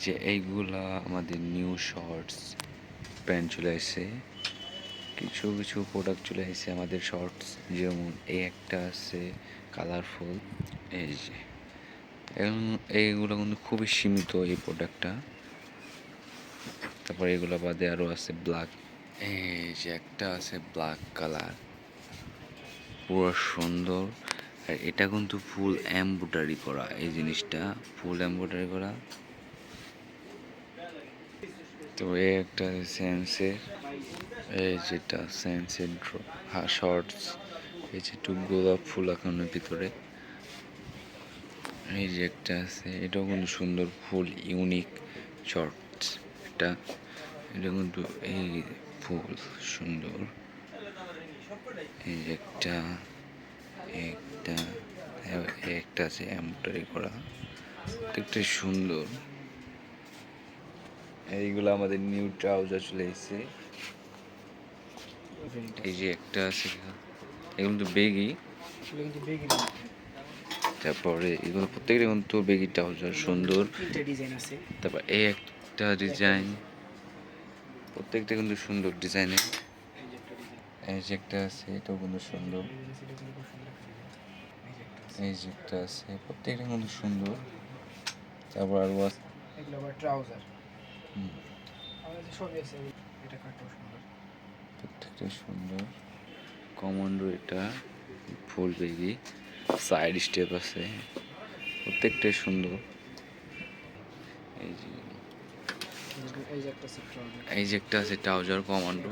যে এইগুলা আমাদের নিউ শর্টস প্যান্ট চলে আসছে। কিছু কিছু প্রোডাক্ট চলে আসছে আমাদের শর্টস, যেমন এই একটা আছে কালারফুল। এই যে এইগুলো কিন্তু খুবই সীমিত এই প্রোডাক্টটা। তারপর এগুলো বাদে আরও আছে ব্ল্যাক। এই যে একটা আছে ব্ল্যাক কালার, পুরো সুন্দর। আর এটা কিন্তু ফুল এমব্রয়ডারি করা, এই জিনিসটা ফুল এমব্রয়ডারি করা। তো এই একটা সেন্সের, এই যেটা সেন্সের শর্টস, এই যে একটু গোলাপ ফুল আঁকানোর ভিতরে। এই যে একটা আছে, এটাও কিন্তু সুন্দর, ফুল ইউনিক শর্টস। এটা কিন্তু এই ফুল সুন্দর। এই যে একটা একটা একটা আছে এমব্রয়ডারি করা, দেখতে সুন্দর। এইগুলো আমাদের নিউ ট্রাউজার চলে এসেছে। এই যে একটা আছে, এগুলো তো বেগি। তারপরে এগুলো প্রত্যেকটা কিন্তু বেগি ট্রাউজার, সুন্দর। তারপর এই একটা ডিজাইন, প্রত্যেকটা কিন্তু সুন্দর ডিজাইনের। এই যে একটা আছে, এটাও কিন্তু সুন্দর। এই যে একটা আছে, প্রত্যেকটা কিন্তু সুন্দর। তারপর আরো আছে ট্রাউজার, প্রত্যেকটা সুন্দর। কমান্ডো, এটা ফুল বেগি, সাইড স্টেপ আছে, প্রত্যেকটাই সুন্দর। এই যে একটা আছে ট্রাউজার কমান্ডো,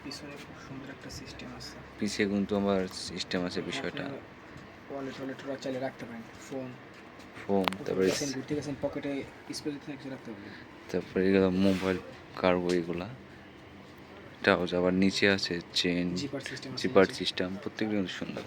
পিছনে খুব সুন্দর একটা সিস্টেম আছে। পিছে কিন্তু আমার সিস্টেম আছে বিষয়টা। ওয়ালেট চালিয়ে রাখতে পারেন, ফোন, তারপরে ঘুরতে গেছেন পকেটে স্পেস কিছু রাখতে পারবেন। তারপরে এগুলো মোবাইল কার্গো, এগুলা ট্রাউজার। আবার নিচে আছে চেন, জিপার সিস্টেম, প্রত্যেকটা সুন্দর।